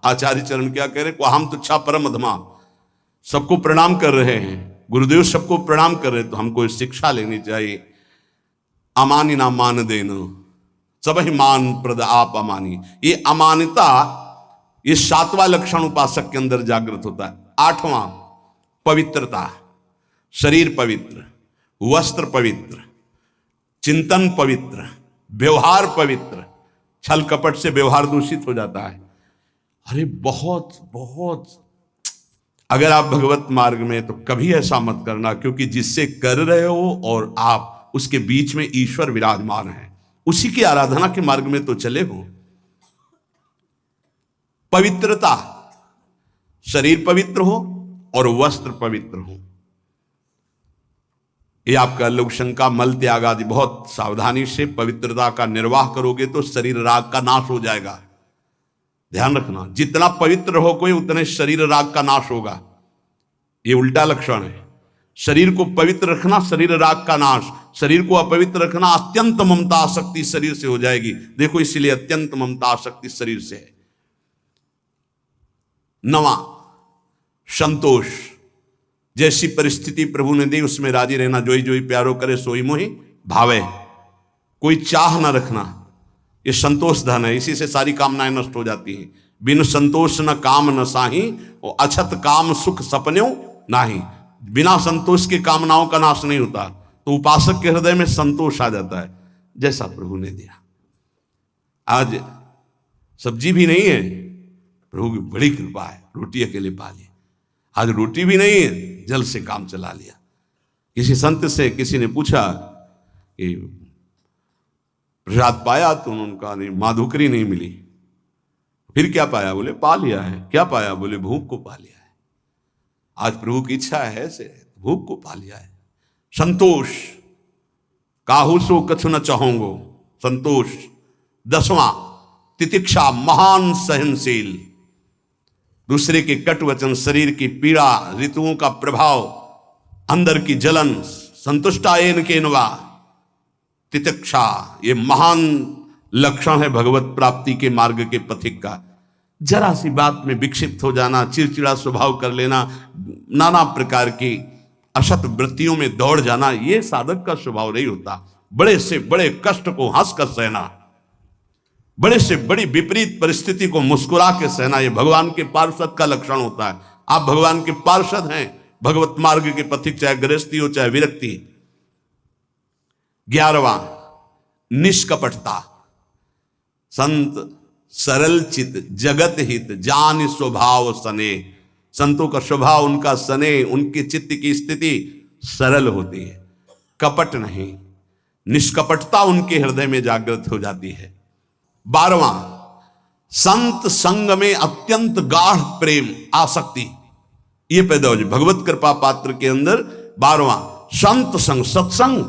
आचार्य चरण क्या कह रहे, को हम तुच्छा परम अधमा, सबको प्रणाम कर रहे हैं, गुरुदेव सबको प्रणाम कर रहे हैं, तो हमको शिक्षा लेनी चाहिए। अमानी ना मान देना, सब ही मान प्रद आप अमानी। ये अमानता, ये 7वां लक्षण उपासक के अंदर जागृत होता है। 8वां पवित्रता, शरीर पवित्र, वस्त्र पवित्र, चिंतन पवित्र, व्यवहार पवित्र। छल कपट से व्यवहार दूषित हो जाता है। अरे बहुत बहुत, अगर आप भगवत मार्ग में, तो कभी ऐसा मत करना, क्योंकि जिससे कर रहे हो और आप उसके बीच में ईश्वर विराजमान है, उसी की आराधना के मार्ग में तो चले हो। पवित्रता, शरीर पवित्र हो और वस्त्र पवित्र हो। ये आपका लघुशंका, मल त्याग आदि बहुत सावधानी से पवित्रता का निर्वाह करोगे तो शरीर राग का नाश हो जाएगा। ध्यान रखना, जितना पवित्र हो कोई, उतने शरीर राग का नाश होगा। ये उल्टा लक्षण है। शरीर को पवित्र रखना, शरीर राग का नाश। शरीर को अपवित्र रखना, अत्यंत ममता आसक्ति शरीर से हो जाएगी। देखो, इसलिए अत्यंत ममता आसक्ति शरीर से है। 9वां संतोष, जैसी परिस्थिति प्रभु ने दी उसमें राजी रहना। जोई जोई प्यारो करे सोई मोहि भावे, कोई चाह ना रखना, ये संतोष धन है। इसी से सारी कामनाएं नष्ट हो जाती हैं। बिन संतोष न काम न साही, और अछत काम सुख सपन्यो नाही। बिना संतोष के कामनाओं का नाश नहीं होता। तो उपासक के हृदय में संतोष आ जाता है, जैसा प्रभु ने दिया। आज सब्जी भी नहीं है, प्रभु की बड़ी कृपा है, रोटी अकेले पा ली। आज रोटी भी नहीं है, जल से काम चला लिया। किसी संत से किसी ने पूछा कि प्रसाद पाया, तो उन्होंने कहा नहीं, माधुकरी नहीं मिली। फिर क्या पाया? बोले पा लिया है। क्या पाया? बोले भूख को पा लिया है। आज प्रभु की इच्छा है से भूख को पा लिया है। संतोष, काहू सो कछु न चाहोगो, संतोष। 10वां तितिक्षा, महान सहनशील। दूसरे के कटु वचन, शरीर की पीड़ा, ऋतुओं का प्रभाव, अंदर की जलन, संतुष्टायन के नवा। तितिक्षा, ये महान लक्षण है भगवत प्राप्ति के मार्ग के पथिक का। जरा सी बात में विक्षिप्त हो जाना, चिड़चिड़ा स्वभाव कर लेना, नाना प्रकार की असत वृत्तियों में दौड़ जाना, ये साधक का स्वभाव नहीं होता। बड़े से बड़े कष्ट को हंसकर सहना, बड़े से बड़ी विपरीत परिस्थिति को मुस्कुरा के सहना, ये भगवान के पार्षद का लक्षण होता है। आप भगवान के पार्षद हैं, भगवत मार्ग के पथिक, चाहे गृहस्थी हो चाहे विरक्ति। 11वां निष्कपटता, संत सरल चित जगत हित जान स्वभाव सने। संतों का स्वभाव, उनका सने, उनके चित्त की स्थिति सरल होती है, कपट नहीं। निष्कपटता उनके हृदय में जागृत हो जाती है। 12वां संत संग में अत्यंत गाढ़ प्रेम आसक्ति, ये पैदा हो जाए भगवत कृपा पात्र के अंदर। 12वां संत संग, सत्संग,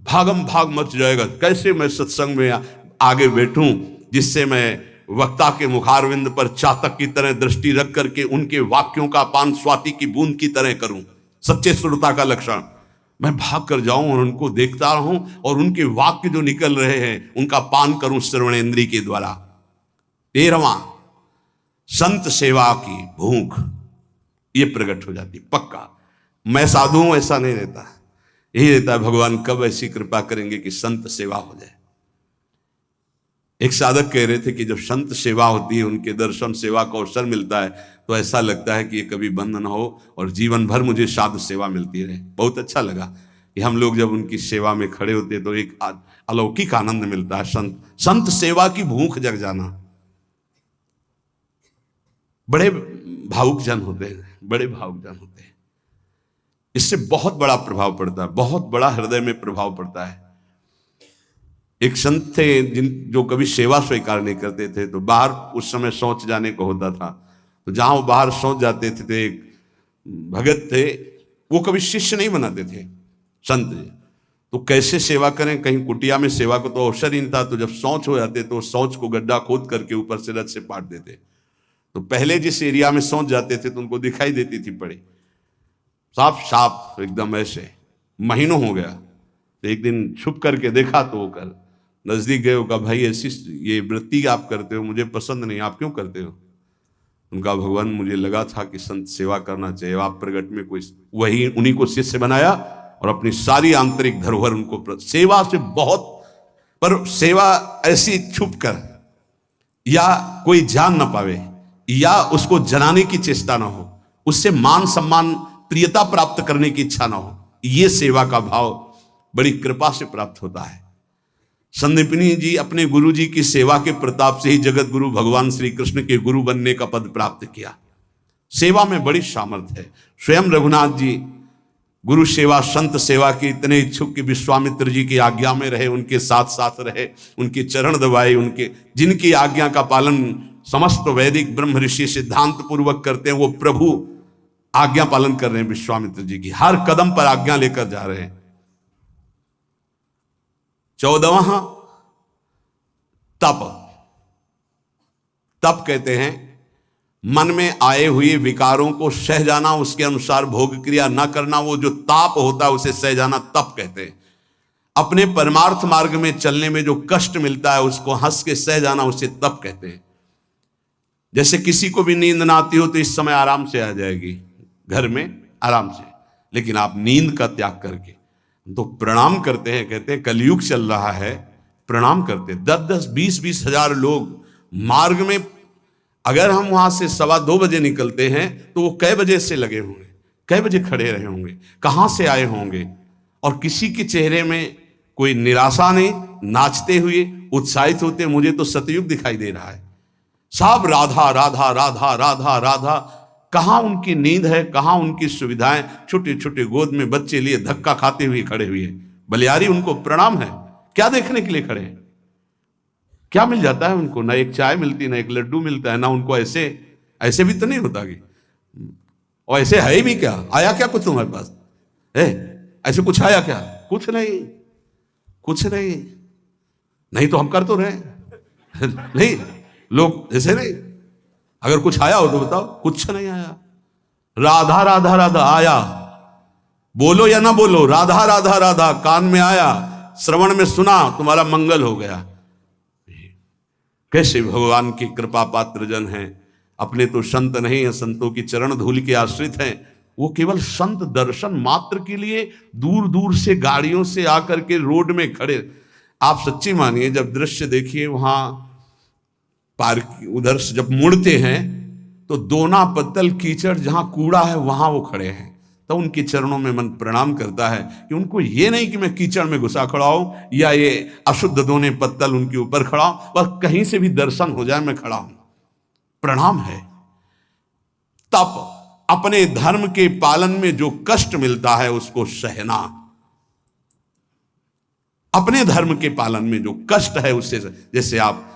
भागम भाग मच जाएगा। कैसे मैं सत्संग में आगे बैठूं जिससे मैं वक्ता के मुखारविंद पर चातक की तरह दृष्टि रख करके उनके वाक्यों का पान स्वाति की बूंद की तरह करूं। सच्चे श्रोता का लक्षण, मैं भाग कर जाऊं और उनको देखता रहूं और उनके वाक्य जो निकल रहे हैं उनका पान करूं श्रवणेन्द्रिय के द्वारा। 13वां संत सेवा की भूख, ये प्रकट हो जाती पक्का। मैं साधु हूं ऐसा नहीं रहता, यही रहता है भगवान कब ऐसी कृपा करेंगे कि संत सेवा हो जाए। एक साधक कह रहे थे कि जब संत सेवा होती है, उनके दर्शन सेवा का अवसर मिलता है, तो ऐसा लगता है कि ये कभी बंद ना हो और जीवन भर मुझे साधु सेवा मिलती रहे। बहुत अच्छा लगा कि हम लोग जब उनकी सेवा में खड़े होते तो एक अलौकिक आनंद मिलता है। संत सेवा की भूख जग जाना। बड़े भावुक जन होते हैं, बड़े भावुक जन होते हैं, इससे बहुत बड़ा प्रभाव पड़ता है, बहुत बड़ा हृदय में प्रभाव पड़ता है। एक संत थे जो कभी सेवा स्वीकार नहीं करते थे, तो बाहर उस समय शौच जाने को होता था, तो जहां वो बाहर शौच जाते थे, तो एक भगत थे, वो कभी शिष्य नहीं बनाते थे संत जी। तो कैसे सेवा करें, कहीं कुटिया में सेवा को तो अवसर ही नहीं था, तो जब शौच हो जाते तो शौच को गड्ढा खोद करके ऊपर से रथ से पाट देते। तो पहले जिस एरिया में शौच जाते थे तो उनको दिखाई देती थी पड़ी, साफ साफ एकदम ऐसे। महीनों हो गया, तो एक दिन छुप करके देखा तो वो कर नजदीक गए, कहा भाई ऐसी ये वृत्ति आप करते हो मुझे पसंद नहीं, आप क्यों करते हो? उनका भगवान मुझे लगा था कि संत सेवा करना चाहिए, आप प्रगट में कोई वही उन्हीं को शिष्य बनाया और अपनी सारी आंतरिक धरोहर उनको सेवा से बहुत, पर सेवा ऐसी छुप कर या कोई जान ना पावे या उसको जनाने की चेष्टा ना हो, उससे मान सम्मान प्रियता प्राप्त करने की इच्छा ना हो, ये सेवा का भाव बड़ी कृपा से प्राप्त होता है। संदीपनी जी अपने गुरु जी की सेवा के प्रताप से ही जगत गुरु भगवान श्री कृष्ण के गुरु बनने का पद प्राप्त किया। सेवा में बड़ी सामर्थ्य है। स्वयं रघुनाथ जी गुरु सेवा संत सेवा के इतने इच्छुक कि विश्वामित्र जी की आज्ञा में रहे, उनके साथ साथ रहे, उनके चरण दबाए, उनके जिनकी आज्ञा का पालन समस्त वैदिक ब्रह्म ऋषि सिद्धांत पूर्वक करते हैं, वो प्रभु आज्ञा पालन कर रहे हैं। विश्वामित्र जी की हर कदम पर आज्ञा लेकर जा रहे हैं। 14वां तप। तप कहते हैं मन में आए हुए विकारों को सह जाना, उसके अनुसार भोग क्रिया न करना, वो जो ताप होता है उसे सह जाना तप कहते हैं। अपने परमार्थ मार्ग में चलने में जो कष्ट मिलता है उसको हंस के सह जाना, उसे तप कहते हैं। जैसे किसी को भी नींद ना आती हो तो इस समय आराम से आ जाएगी घर में आराम से, लेकिन आप नींद का त्याग करके तो प्रणाम करते हैं। कहते हैं कलयुग चल रहा है, प्रणाम करते हैं। 10-10, 20-20 हजार लोग मार्ग में, अगर हम वहां से 2:15 बजे निकलते हैं तो वो कै बजे से लगे होंगे, कै बजे खड़े रहे होंगे, कहां से आए होंगे, और किसी के चेहरे में कोई निराशा नहीं, नाचते हुए उत्साहित होते। मुझे तो सतयुग दिखाई दे रहा है। सब राधा राधा राधा राधा राधा। कहां उनकी नींद है, कहां उनकी सुविधाएं। छोटे छोटे गोद में बच्चे लिए धक्का खाते हुए खड़े हुए, बलियारी उनको प्रणाम है। क्या देखने के लिए खड़े हैं? क्या मिल जाता है उनको? ना एक चाय मिलती, ना एक लड्डू मिलता है, ना उनको ऐसे ऐसे भी तो नहीं होता कि, और ऐसे है भी क्या, आया क्या कुछ तुम्हारे पास ऐसे कुछ आया क्या? कुछ नहीं, कुछ नहीं, नहीं तो हम कर तो रहे नहीं, लोग ऐसे नहीं। अगर कुछ आया हो तो बताओ। कुछ नहीं आया। राधा राधा राधा आया, बोलो या ना बोलो, राधा राधा राधा कान में आया, श्रवण में सुना, तुम्हारा मंगल हो गया। कैसे भगवान की कृपा पात्र जन हैं। अपने तो संत नहीं है, संतों की चरण धूल के आश्रित हैं। वो केवल संत दर्शन मात्र के लिए दूर दूर से गाड़ियों से आकर के रोड में खड़े। आप सच्ची मानिए, जब दृश्य देखिए वहां पार्क उधर से जब मुड़ते हैं तो दोना पत्तल कीचड़, जहां कूड़ा है वहां वो खड़े हैं। तो उनके चरणों में मन प्रणाम करता है कि उनको ये नहीं कि मैं कीचड़ में घुसा खड़ा हूं या ये अशुद्ध दोने पत्तल उनके ऊपर खड़ा हूं, बस कहीं से भी दर्शन हो जाए मैं खड़ा हूं। प्रणाम है। तप, अपने धर्म के पालन में जो कष्ट मिलता है उसको सहना। अपने धर्म के पालन में जो कष्ट है उससे, जैसे आप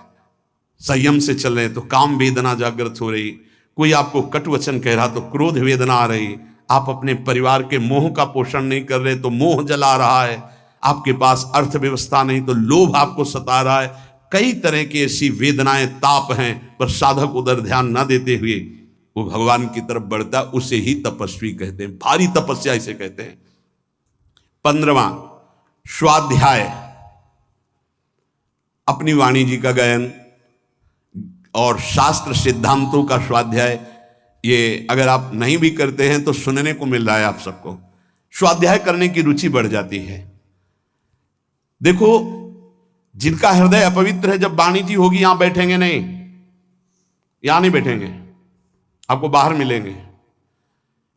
संयम से चल रहे तो काम वेदना जागृत हो रही, कोई आपको कटु वचन कह रहा तो क्रोध वेदना आ रही, आप अपने परिवार के मोह का पोषण नहीं कर रहे तो मोह जला रहा है, आपके पास अर्थव्यवस्था नहीं तो लोभ आपको सता रहा है। कई तरह की ऐसी वेदनाएं ताप हैं, पर साधक उधर ध्यान न देते हुए वो भगवान की तरफ बढ़ता, उसे ही तपस्वी कहते हैं। भारी तपस्या इसे कहते हैं। 15वां स्वाध्याय, अपनी वाणी जी का गायन और शास्त्र सिद्धांतों का स्वाध्याय। ये अगर आप नहीं भी करते हैं तो सुनने को मिल रहा है आप सबको। स्वाध्याय करने की रुचि बढ़ जाती है। देखो, जिनका हृदय अपवित्र है, जब वाणी जी होगी यहां बैठेंगे नहीं, यहां नहीं बैठेंगे, आपको बाहर मिलेंगे,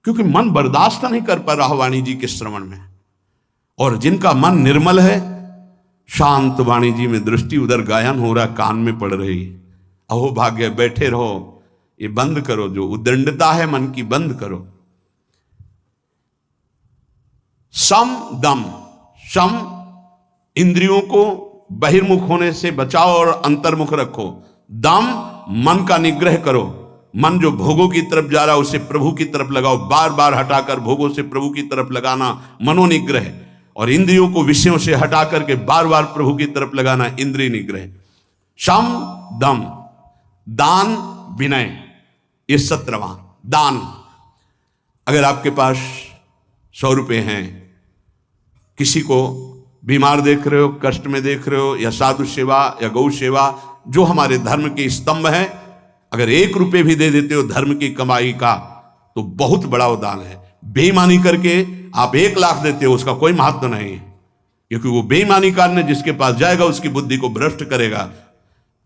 क्योंकि मन बर्दाश्त नहीं कर पा रहा वाणी जी के श्रवण में। और जिनका मन निर्मल है, शांत वाणी जी में दृष्टि, उधर गायन हो रहा, कान में पड़ रही, अहो भाग्य, बैठे रहो। ये बंद करो, जो उद्दंडता है मन की बंद करो। सम दम, सम इंद्रियों को बहिर्मुख होने से बचाओ और अंतर्मुख रखो। दम मन का निग्रह करो। मन जो भोगों की तरफ जा रहा है उसे प्रभु की तरफ लगाओ, बार बार हटाकर भोगों से प्रभु की तरफ लगाना मनोनिग्रह, और इंद्रियों को विषयों से हटा करके बार बार प्रभु की तरफ लगाना इंद्रिय निग्रह। सम दम, दान विनय, ये 17वां दान। अगर आपके पास 100 रुपए हैं, किसी को बीमार देख रहे हो, कष्ट में देख रहे हो, या साधु सेवा या गौ सेवा, जो हमारे धर्म के स्तंभ हैं, अगर 1 रुपये भी दे देते हो धर्म की कमाई का तो बहुत बड़ा वो दान है। बेईमानी करके आप 1 लाख देते हो, उसका कोई महत्व नहीं, क्योंकि वो बेईमानी करने जिसके पास जाएगा उसकी बुद्धि को भ्रष्ट करेगा।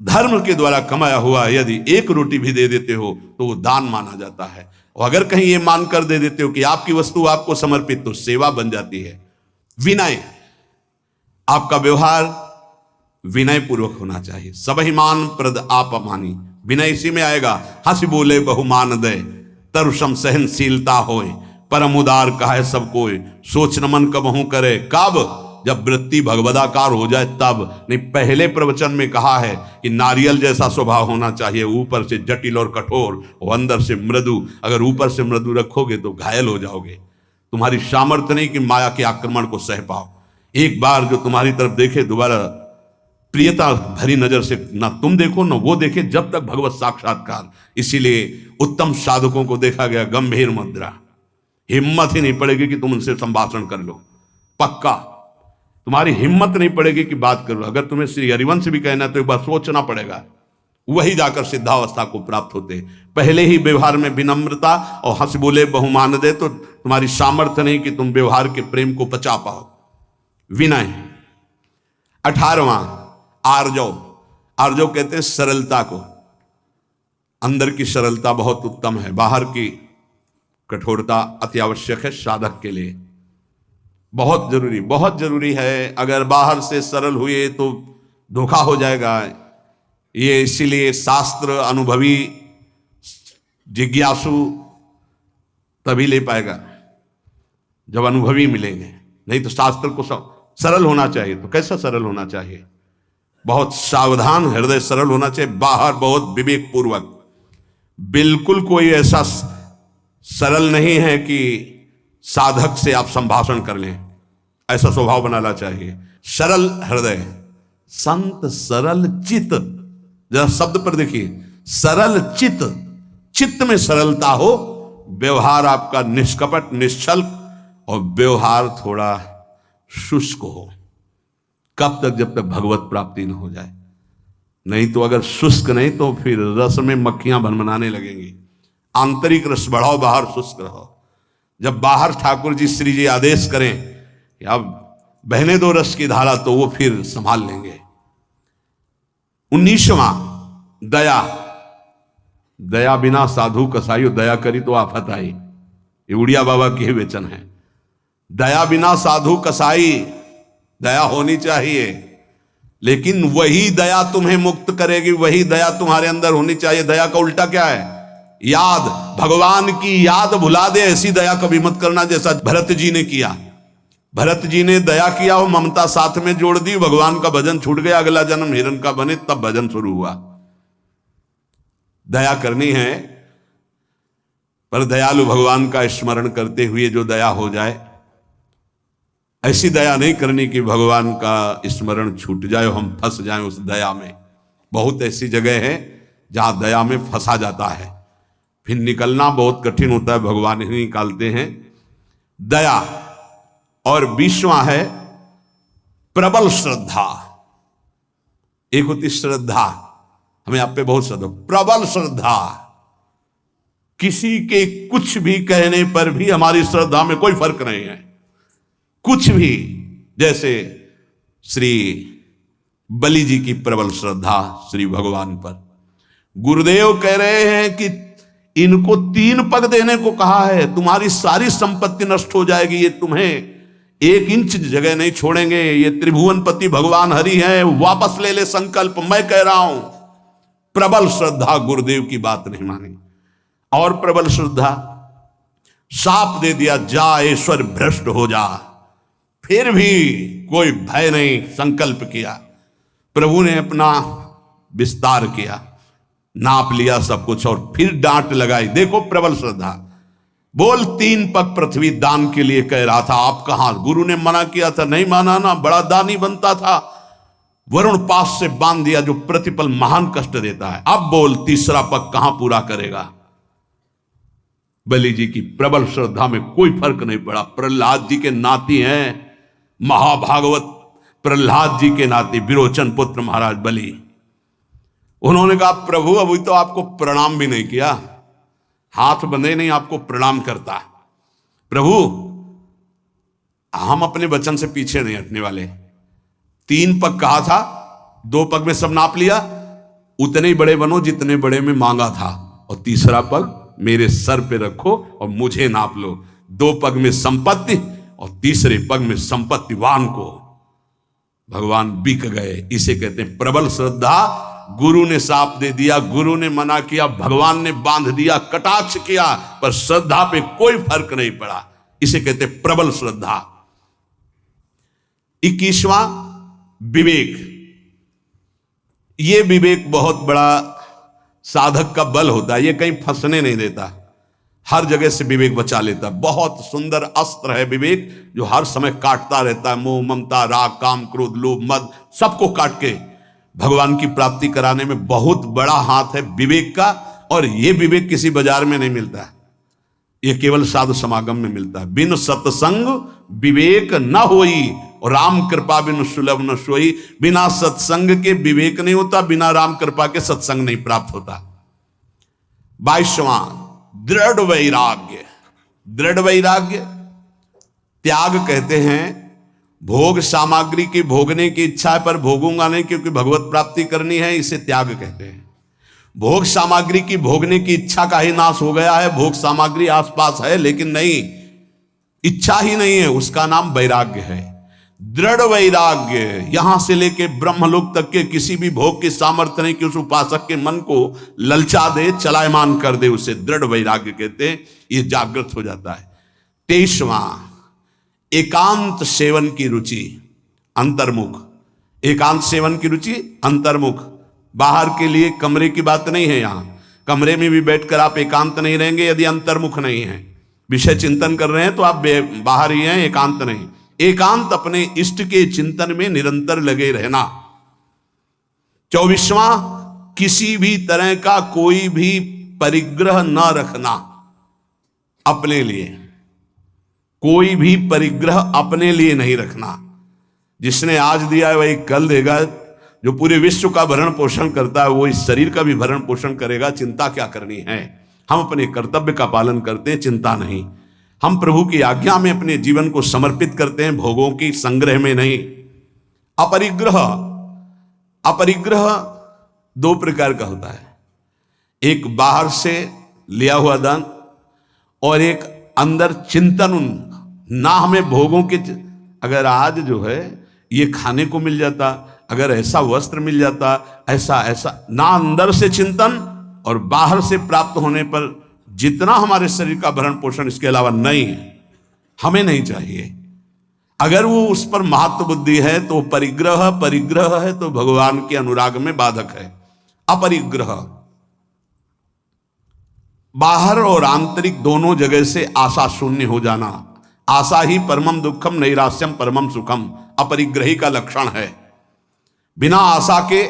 धर्म के द्वारा कमाया हुआ यदि 1 रोटी भी दे देते हो तो वो दान माना जाता है। और अगर कहीं ये मानकर दे देते हो कि आपकी वस्तु आपको समर्पित, तो सेवा बन जाती है। विनय, आपका व्यवहार विनय पूर्वक होना चाहिए। सबहिमान प्रद आप अमानी, विनय इसी में आएगा। हंस बोले बहुमान दे, तरुषम सहनशीलता होए, परम उदार कहे सब कोई, सोच नमन कबहू करे, कब? जब वृत्ति भगवदाकार हो जाए तब। नहीं, पहले प्रवचन में कहा है कि नारियल जैसा स्वभाव होना चाहिए, ऊपर से जटिल और कठोर और अंदर से मृदु। अगर ऊपर से मृदु रखोगे तो घायल हो जाओगे। तुम्हारी सामर्थ्य नहीं कि माया के आक्रमण को सह पाओ। एक बार जो तुम्हारी तरफ देखे दोबारा प्रियता भरी नजर से ना तुम देखो ना वो देखे, जब तक भगवत साक्षात्कार। इसीलिए उत्तम साधकों को देखा गया गंभीर मुद्रा। हिम्मत ही नहीं पड़ेगी कि तुम उनसे संभाषण कर लो, पक्का तुम्हारी हिम्मत नहीं पड़ेगी कि बात करो। अगर तुम्हें श्री हरिवंश भी कहना है तो एक बार सोचना पड़ेगा, वही जाकर सिद्धावस्था को प्राप्त होते। पहले ही व्यवहार में विनम्रता और हंस बोले बहुमान दे, तो तुम्हारी सामर्थ्य नहीं कि तुम व्यवहार के प्रेम को पचा पाओ। विनय। 18वां आर्जव। आर्जव कहते हैं सरलता को। अंदर की सरलता बहुत उत्तम है, बाहर की कठोरता अति आवश्यक है साधक के लिए। बहुत जरूरी है। अगर बाहर से सरल हुए तो धोखा हो जाएगा। ये इसीलिए शास्त्र अनुभवी जिज्ञासु तभी ले पाएगा जब अनुभवी मिलेंगे, नहीं तो शास्त्र को सरल होना चाहिए। तो कैसा सरल होना चाहिए? बहुत सावधान हृदय सरल होना चाहिए, बाहर बहुत विवेक पूर्वक। बिल्कुल कोई ऐसा सरल नहीं है कि साधक से आप संभाषण कर लें, ऐसा स्वभाव बनाना चाहिए। सरल हृदय, संत सरल चित्त। जरा शब्द पर देखिए, सरल चित्त। चित्त में सरलता हो, व्यवहार आपका निष्कपट निश्चल और व्यवहार थोड़ा शुष्क हो। कब तक? जब तक भगवत प्राप्ति न हो जाए। नहीं तो अगर शुष्क नहीं तो फिर रस में मक्खियां भनभनाने लगेंगी। आंतरिक रस बढ़ाओ, बाहर शुष्क रहो। जब बाहर ठाकुर जी श्री जी आदेश करें कि अब बहने दो रस की धारा, तो वो फिर संभाल लेंगे। 19वां दया। दया बिना साधु कसाई, दया करी तो आफत आई। ये उड़िया बाबा के वचन है। दया बिना साधु कसाई, दया होनी चाहिए, लेकिन वही दया तुम्हें मुक्त करेगी, वही दया तुम्हारे अंदर होनी चाहिए। दया का उल्टा क्या है? याद। भगवान की याद भुला दे, ऐसी दया कभी मत करना जैसा भरत जी ने किया। भरत जी ने दया किया और ममता साथ में जोड़ दी, भगवान का भजन छूट गया। अगला जन्म हिरण का बने तब भजन शुरू हुआ। दया करनी है, पर दयालु भगवान का स्मरण करते हुए जो दया हो जाए, ऐसी दया नहीं करनी कि भगवान का स्मरण छूट जाए और हम फंस जाएं उस दया में। बहुत ऐसी जगह है जहां दया में फंसा जाता है, फिर निकलना बहुत कठिन होता है, भगवान ही निकालते हैं। दया। और 20वां है प्रबल श्रद्धा। एक होती श्रद्धा, हमें आप पे बहुत श्रद्धा, प्रबल श्रद्धा। किसी के कुछ भी कहने पर भी हमारी श्रद्धा में कोई फर्क नहीं है, कुछ भी। जैसे श्री बलि जी की प्रबल श्रद्धा श्री भगवान पर। गुरुदेव कह रहे हैं कि इनको 3 पग देने को कहा है, तुम्हारी सारी संपत्ति नष्ट हो जाएगी, ये तुम्हें 1 इंच जगह नहीं छोड़ेंगे। ये त्रिभुवनपति भगवान हरि हैं, वापस ले ले संकल्प, मैं कह रहा हूं। प्रबल श्रद्धा, गुरुदेव की बात नहीं मानी। और प्रबल श्रद्धा, शाप दे दिया, जा ईश्वर भ्रष्ट हो जा, फिर भी कोई भय नहीं, संकल्प किया। प्रभु ने अपना विस्तार किया, नाप लिया सब कुछ और फिर डांट लगाई। देखो प्रबल श्रद्धा। बोल 3 पग पृथ्वी दान के लिए कह रहा था, आप कहां? गुरु ने मना किया था, नहीं माना ना, बड़ा दानी बनता था। वरुण पास से बांध दिया जो प्रतिपल महान कष्ट देता है। अब बोल 3रा पग कहां पूरा करेगा? बलि जी की प्रबल श्रद्धा में कोई फर्क नहीं पड़ा। प्रहलाद जी के नाती हैं, महाभागवत प्रहलाद जी के नाती विरोचन पुत्र महाराज बलि। उन्होंने कहा प्रभु अभी तो आपको प्रणाम भी नहीं किया, हाथ बंधे नहीं आपको प्रणाम करता। प्रभु हम अपने वचन से पीछे नहीं हटने वाले। 3 पग कहा था, 2 पग में सब नाप लिया, उतने ही बड़े बनो जितने बड़े में मांगा था, और तीसरा पग मेरे सर पे रखो और मुझे नाप लो। 2 पग में संपत्ति और तीसरे पग में संपत्तिवान को भगवान बिक गए। इसे कहते हैं प्रबल श्रद्धा। गुरु ने साप दे दिया, गुरु ने मना किया, भगवान ने बांध दिया, कटाक्ष किया, पर श्रद्धा पे कोई फर्क नहीं पड़ा। इसे कहते हैं प्रबल श्रद्धा। 21वां विवेक। ये विवेक बहुत बड़ा साधक का बल होता है, ये कहीं फंसने नहीं देता, हर जगह से विवेक बचा लेता है। बहुत सुंदर अस्त्र है विवेक, जो हर समय काटता रहता है। मोह, ममता, राग, काम, क्रोध, लोभ, मद, सबको काट के भगवान की प्राप्ति कराने में बहुत बड़ा हाथ है विवेक का। और ये विवेक किसी बाजार में नहीं मिलता, ये केवल साधु समागम में मिलता है। बिन सत्संग विवेक न होई, और राम कृपा बिन सुलभ न सोई। बिना सत्संग के विवेक नहीं होता, बिना राम कृपा के सत्संग नहीं प्राप्त होता। 22वां दृढ़ वैराग्य। दृढ़ वैराग्य त्याग कहते हैं। भोग सामग्री की भोगने की इच्छा है पर भोगूंगा नहीं क्योंकि भगवत प्राप्ति करनी है, इसे त्याग कहते हैं। भोग सामग्री की भोगने की इच्छा का ही नाश हो गया है। भोग सामग्री आसपास है लेकिन नहीं, इच्छा ही नहीं है, उसका नाम वैराग्य है। दृढ़ वैराग्य, यहां से लेके ब्रह्मलोक तक के किसी भी भोग की सामर्थ्य नहीं कि उस उपासक के मन को ललचा दे, चलायमान कर दे, उसे दृढ़ वैराग्य कहते हैं। ये जागृत हो जाता है। 23वां एकांत सेवन की रुचि, अंतर्मुख। एकांत सेवन की रुचि, अंतर्मुख। बाहर के लिए कमरे की बात नहीं है। यहां कमरे में भी बैठकर आप एकांत नहीं रहेंगे यदि अंतर्मुख नहीं है। विषय चिंतन कर रहे हैं तो आप बाहर ही हैं, एकांत नहीं। एकांत अपने इष्ट के चिंतन में निरंतर लगे रहना। 24वां किसी भी तरह का कोई भी परिग्रह न रखना अपने लिए। कोई भी परिग्रह अपने लिए नहीं रखना। जिसने आज दिया है वही कल देगा। जो पूरे विश्व का भरण पोषण करता है वो इस शरीर का भी भरण पोषण करेगा। चिंता क्या करनी है? हम अपने कर्तव्य का पालन करते हैं, चिंता नहीं। हम प्रभु की आज्ञा में अपने जीवन को समर्पित करते हैं, भोगों की संग्रह में नहीं। अपरिग्रह, अपरिग्रह 2 प्रकार का होता है। एक बाहर से लिया हुआ दान और एक अंदर चिंतन। ना हमें भोगों के, अगर आज जो है ये खाने को मिल जाता, अगर ऐसा वस्त्र मिल जाता, ऐसा ऐसा, ना अंदर से चिंतन और बाहर से प्राप्त होने पर जितना हमारे शरीर का भरण पोषण इसके अलावा नहीं है, हमें नहीं चाहिए। अगर वो उस पर महत्व बुद्धि है तो परिग्रह, परिग्रह है तो भगवान के अनुराग में बाधक है। अपरिग्रह बाहर और आंतरिक दोनों जगह से आशा शून्य हो जाना। आशा ही परमम दुखम, नैराश्यम परमम सुखम अपरिग्रही का लक्षण है। बिना आशा के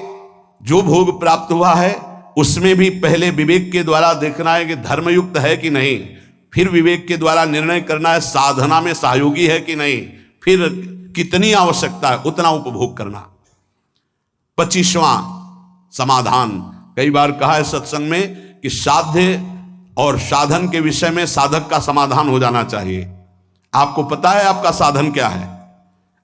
जो भोग प्राप्त हुआ है उसमें भी पहले विवेक के द्वारा देखना है कि धर्मयुक्त है कि नहीं, फिर विवेक के द्वारा निर्णय करना है साधना में सहयोगी है कि नहीं, फिर कितनी आवश्यकता है उतना उपभोग करना। 25वां समाधान। कई बार कहा है सत्संग में कि साध्य और साधन के विषय में साधक का समाधान हो जाना चाहिए। आपको पता है आपका साधन क्या है,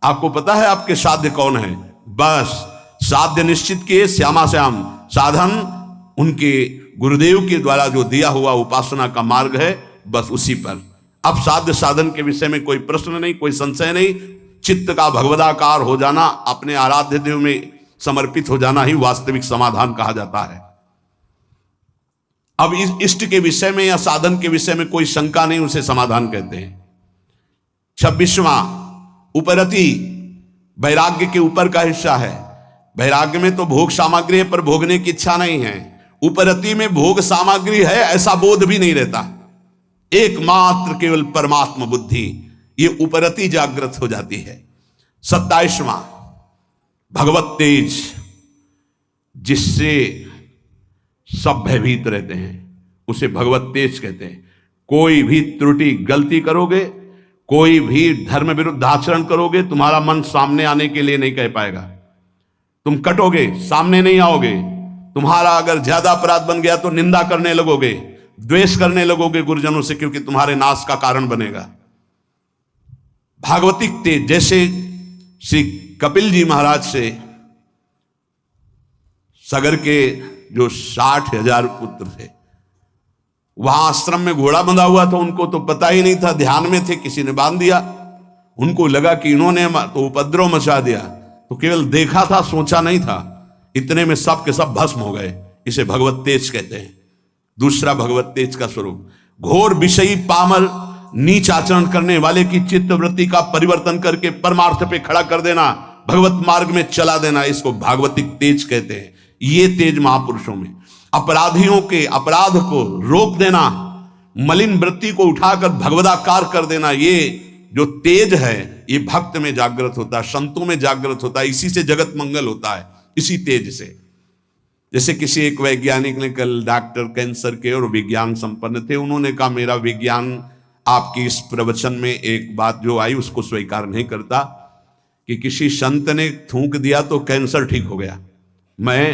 आपको पता है आपके साध्य कौन है, बस साध्य निश्चित किए, श्यामा श्याम। साधन उनके गुरुदेव के द्वारा जो दिया हुआ उपासना का मार्ग है, बस उसी पर। अब साध्य साधन के विषय में कोई प्रश्न नहीं, कोई संशय नहीं। चित्त का भगवदाकार हो जाना, अपने आराध्य देव में समर्पित हो जाना ही वास्तविक समाधान कहा जाता है। अब इस इष्ट के विषय में या साधन के विषय में कोई शंका नहीं, उसे समाधान कहते हैं। 26वां उपरति, वैराग्य के ऊपर का हिस्सा है। वैराग्य में तो भोग सामग्री है पर भोगने की इच्छा नहीं है। उपरति में भोग सामग्री है ऐसा बोध भी नहीं रहता, एकमात्र केवल परमात्मा बुद्धि, ये उपरति जागृत हो जाती है। 27वां भगवत तेज, जिससे सब भयभीत रहते हैं, उसे भगवत तेज कहते हैं। कोई भी त्रुटि गलती करोगे, कोई भी धर्म विरुद्ध आचरण करोगे, तुम्हारा मन सामने आने के लिए नहीं कह पाएगा। तुम कटोगे, सामने नहीं आओगे, तुम्हारा अगर ज्यादा अपराध बन गया तो निंदा करने लगोगे, द्वेष करने लगोगे गुरुजनों से, क्योंकि तुम्हारे नाश का कारण बनेगा। भागवतिक तेज, जैसे श्री कपिल जी महाराज से सगर के जो 60,000 पुत्र थे, वहां आश्रम में घोड़ा बंधा हुआ था, उनको तो पता ही नहीं था, ध्यान में थे, किसी ने बांध दिया। उनको लगा कि इन्होंने तो उपद्रव मचा दिया, तो केवल देखा था, सोचा नहीं था। इतने में सब के सब भस्म हो गए। इसे भगवत तेज कहते हैं। दूसरा भगवत तेज का स्वरूप, घोर विषयी पामर नीच आचरण करने वाले की चित्त वृत्ति का परिवर्तन करके परमार्थ पे खड़ा कर देना, भगवत मार्ग में चला देना, इसको भागवतिक तेज कहते हैं। ये तेज महापुरुषों में अपराधियों के अपराध को रोक देना, मलिन वृत्ति को उठाकर भगवदाकार कर देना, ये जो तेज है ये भक्त में जागृत होता है, संतों में जागृत होता है। इसी से जगत मंगल होता है, इसी तेज से। जैसे किसी एक वैज्ञानिक ने कल, डॉक्टर कैंसर के और विज्ञान संपन्न थे, उन्होंने कहा मेरा विज्ञान आपकी इस प्रवचन में एक बात जो आई उसको स्वीकार नहीं करता कि किसी संत ने थूक दिया तो कैंसर ठीक हो गया। मैं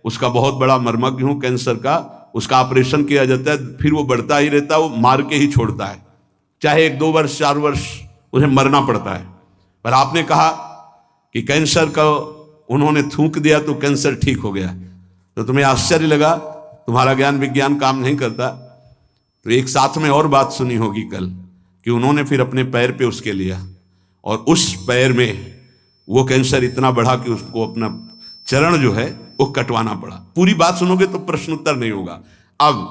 उसका बहुत बड़ा मर्मज्ञ हूं कैंसर का। उसका ऑपरेशन किया जाता है, फिर वो बढ़ता ही रहता है, वो मार के ही छोड़ता है, चाहे 1-2 वर्ष 4 वर्ष उन्हें मरना पड़ता है। पर आपने कहा कि कैंसर का उन्होंने थूक दिया तो कैंसर ठीक हो गया, तो तुम्हें आश्चर्य लगा, तुम्हारा ज्ञान विज्ञान काम नहीं करता। तो एक साथ में और बात सुनी होगी कल कि उन्होंने फिर अपने पैर पे उसके लिया, और उस पैर में वो कैंसर इतना बढ़ा कि उसको अपना चरण जो है वो कटवाना पड़ा। पूरी बात सुनोगे तो प्रश्न उत्तर नहीं होगा। अब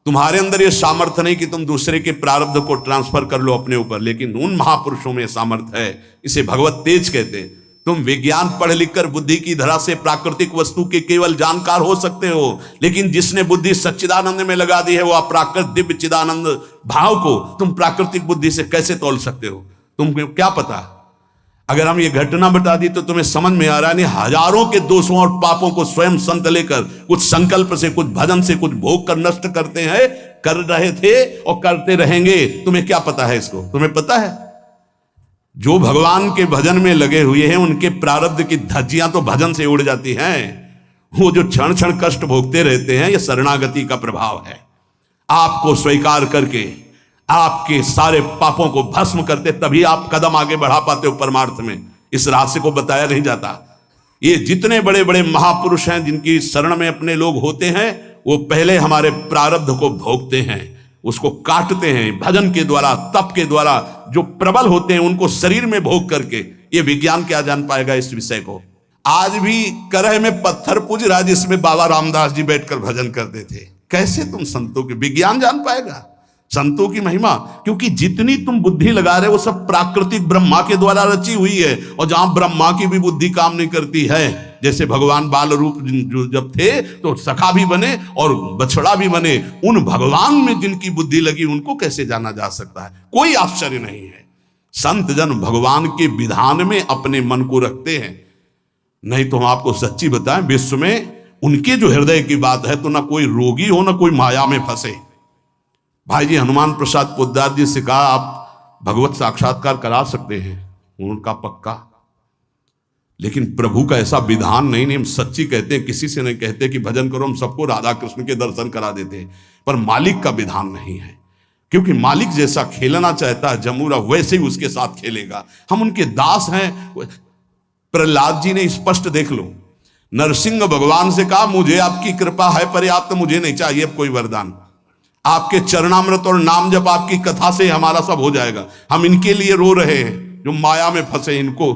तुम्हारे अंदर ये सामर्थ्य नहीं कि तुम दूसरे के प्रारब्ध को ट्रांसफर कर लो अपने ऊपर, लेकिन उन महापुरुषों में सामर्थ्य है। इसे भगवत तेज कहते हैं। तुम विज्ञान पढ़ लिख कर बुद्धि की धरा से प्राकृतिक वस्तु के केवल जानकार हो सकते हो, लेकिन जिसने बुद्धि सच्चिदानंद में लगा दी है वो अप्राकृत दिव्य चिदानंद भाव को तुम प्राकृतिक बुद्धि से कैसे तोल सकते हो? तुमको क्या पता? अगर हम ये घटना बता दी तो तुम्हें समझ में आ रहा है, नहीं हजारों के दोषों और पापों को स्वयं संत लेकर कुछ संकल्प से, कुछ भजन से, कुछ भोग कर नष्ट करते हैं, कर रहे थे और करते रहेंगे। तुम्हें क्या पता है इसको? तुम्हें पता है जो भगवान के भजन में लगे हुए हैं उनके प्रारब्ध की धज्जियां तो भजन से उड़ जाती हैं। वो जो क्षण क्षण कष्ट भोगते रहते हैं, ये शरणागति का प्रभाव है। आपको स्वीकार करके आपके सारे पापों को भस्म करते, तभी आप कदम आगे बढ़ा पाते हो परमार्थ में। इस रहस्य को बताया नहीं जाता। ये जितने बड़े बड़े महापुरुष हैं जिनकी शरण में अपने लोग होते हैं, वो पहले हमारे प्रारब्ध को भोगते हैं, उसको काटते हैं भजन के द्वारा, तप के द्वारा। जो प्रबल होते हैं उनको शरीर में भोग करके। ये विज्ञान क्या जान पाएगा इस विषय को? आज भी करह में पत्थर पूज रहा जिसमें बाबा रामदास जी बैठकर भजन करते थे। कैसे तुम संतों के विज्ञान जान पाएगा, संतों की महिमा? क्योंकि जितनी तुम बुद्धि लगा रहे हो वो सब प्राकृतिक ब्रह्मा के द्वारा रची हुई है। और जहां ब्रह्मा की भी बुद्धि काम नहीं करती है, जैसे भगवान बाल रूप जब थे तो सखा भी बने और बछड़ा भी बने, उन भगवान में जिनकी बुद्धि लगी उनको कैसे जाना जा सकता है? कोई आश्चर्य नहीं है। संत जन भगवान के विधान में अपने मन को रखते हैं। नहीं तो हम आपको सच्ची बताएं, विश्व में उनके जो हृदय की बात है तो ना कोई रोगी हो ना कोई माया में फंसे। भाई जी हनुमान प्रसाद पोद्दार जी से कहा आप भगवत साक्षात्कार करा सकते हैं, उनका पक्का। लेकिन प्रभु का ऐसा विधान नहीं। हम सच्ची कहते हैं, किसी से नहीं कहते कि भजन करो, हम सबको राधा कृष्ण के दर्शन करा देते हैं, पर मालिक का विधान नहीं है। क्योंकि मालिक जैसा खेलना चाहता है जमूरा, वैसे ही उसके साथ खेलेगा। हम उनके दास हैं। प्रहलाद जी ने स्पष्ट देख लो, नरसिंह भगवान से कहा मुझे आपकी कृपा है पर्याप्त, मुझे नहीं चाहिए अब कोई वरदान। आपके चरणामृत और नाम जब आपकी कथा से हमारा सब हो जाएगा। हम इनके लिए रो रहे हैं जो माया में फंसे इनको।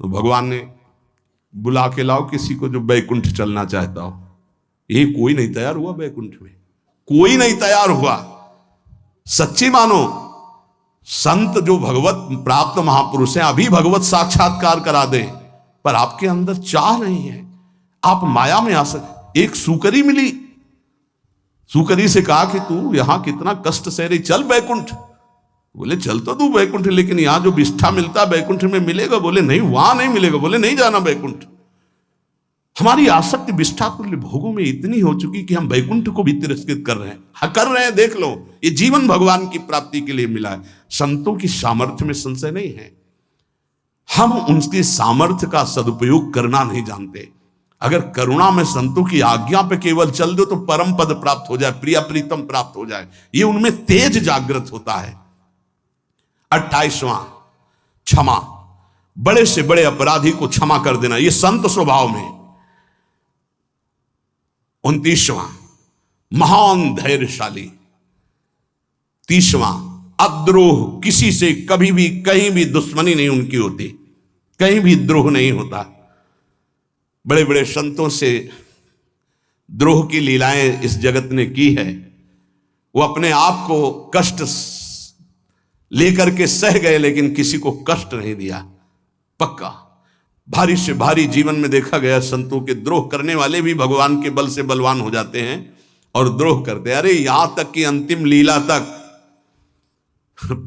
तो भगवान ने बुला के लाओ किसी को जो बैकुंठ चलना चाहता हो। ये कोई नहीं तैयार हुआ बैकुंठ में, कोई नहीं तैयार हुआ। सच्ची मानो, संत जो भगवत प्राप्त महापुरुष हैं अभी भगवत साक्षात्कार करा दे, पर आपके अंदर चाह नहीं है, आप माया में आ सकते। एक सुकरी मिली, सुकरी से कहा कि तू यहां कितना कष्ट सह रही, चल बैकुंठ। बोले चल तो तू बैकुंठ, लेकिन यहां जो विष्ठा मिलता बैकुंठ में मिलेगा? बोले नहीं, वहां नहीं मिलेगा। बोले नहीं जाना बैकुंठ। हमारी आसक्ति विष्ठा तुल्य भोगों में इतनी हो चुकी कि हम बैकुंठ को भी तिरस्कृत कर रहे हैं। देख लो, ये जीवन भगवान की प्राप्ति के लिए मिला है। संतों की सामर्थ्य में संशय नहीं है, हम उनके सामर्थ्य का सदुपयोग करना नहीं जानते। अगर करुणा में संतों की आज्ञा पे केवल चल दो तो परम पद प्राप्त हो जाए, प्रिया प्रीतम प्राप्त हो जाए। ये उनमें तेज जागृत होता है। 28वां क्षमा, बड़े से बड़े अपराधी को क्षमा कर देना, ये संत स्वभाव में। 29वां महान धैर्यशाली। 30वां अद्रोह, किसी से कभी भी कहीं भी दुश्मनी नहीं उनकी होती, कहीं भी द्रोह नहीं होता। बड़े बड़े संतों से द्रोह की लीलाएं इस जगत ने की है। वो अपने आप को कष्ट लेकर के सह गए, लेकिन किसी को कष्ट नहीं दिया। पक्का भारी से भारी जीवन में देखा गया, संतों के द्रोह करने वाले भी भगवान के बल से बलवान हो जाते हैं और द्रोह करते। अरे यहां तक कि अंतिम लीला तक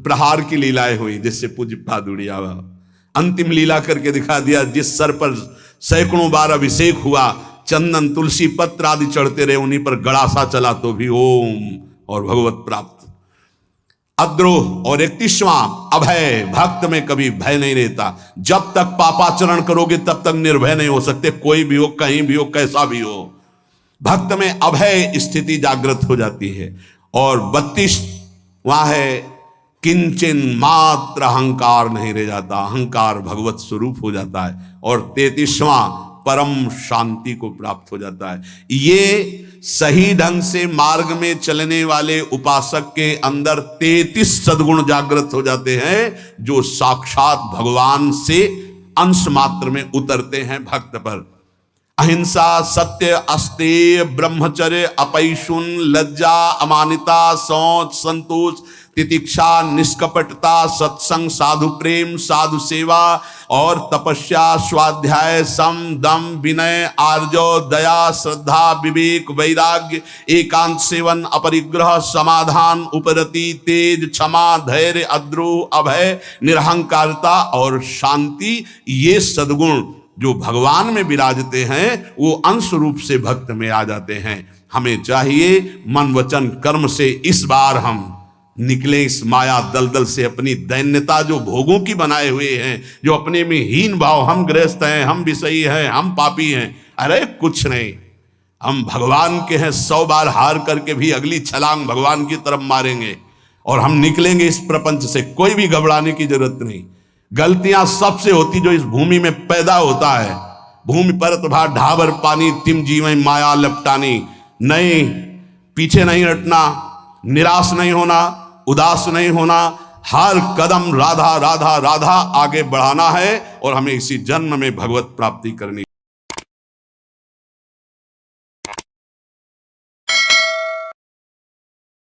प्रहार की लीलाएं हुई, जिससे पूज्य पादुड़िया अंतिम लीला करके दिखा दिया। जिस सर पर सैकड़ों बार अभिषेक हुआ, चंदन तुलसी पत्र आदि चढ़ते रहे, उन्हीं पर गड़ासा चला तो भी ओम और भगवत प्राप्त। अद्रोह। और 31वां अभय, भक्त में कभी भय नहीं रहता। जब तक पापाचरण करोगे तब तक निर्भय नहीं हो सकते, कोई भी हो, कहीं भी हो, कैसा भी हो। भक्त में अभय स्थिति जागृत हो जाती है। और 32वां है किंचन मात्र अहंकार नहीं रह जाता, अहंकार भगवत स्वरूप हो जाता है। और 33वां परम शांति को प्राप्त हो जाता है। ये सही ढंग से मार्ग में चलने वाले उपासक के अंदर 33 सद्गुण जागृत हो जाते हैं, जो साक्षात भगवान से अंश मात्र में उतरते हैं भक्त पर। अहिंसा, सत्य, अस्तेय, ब्रह्मचर्य, अपैशुन, लज्जा, अमानिता, शौच, संतोष, तितिक्षा, निष्कपटता, सत्संग, साधु प्रेम, साधु सेवा और तपस्या, स्वाध्याय, सम, दम, विनय, आर्जव, दया, श्रद्धा, विवेक, वैराग्य, एकांत सेवन, अपरिग्रह, समाधान, उपरति, तेज, क्षमा, धैर्य, अद्रोह, अभय, निरहंकारता और शांति, ये सद्गुण जो भगवान में विराजते हैं वो अंश रूप से भक्त में आ जाते हैं। हमें चाहिए मन वचन कर्म से इस बार हम निकले इस माया दलदल से, अपनी दैन्यता जो भोगों की बनाए हुए हैं, जो अपने में हीन भाव, हम गृहस्थ हैं, हम विषयी हैं, हम पापी हैं, अरे कुछ नहीं, हम भगवान के हैं। 100 बार हार करके भी अगली छलांग भगवान की तरफ मारेंगे और हम निकलेंगे इस प्रपंच से। कोई भी घबराने की जरूरत नहीं। गलतियां सबसे होती जो इस भूमि में पैदा होता है। भूमि परत भा ढाबर पानी, तिम जीवन माया लपटानी। नहीं, पीछे नहीं हटना, निराश नहीं होना, उदास नहीं होना, हर कदम राधा राधा राधा आगे बढ़ाना है और हमें इसी जन्म में भगवत प्राप्ति करनी।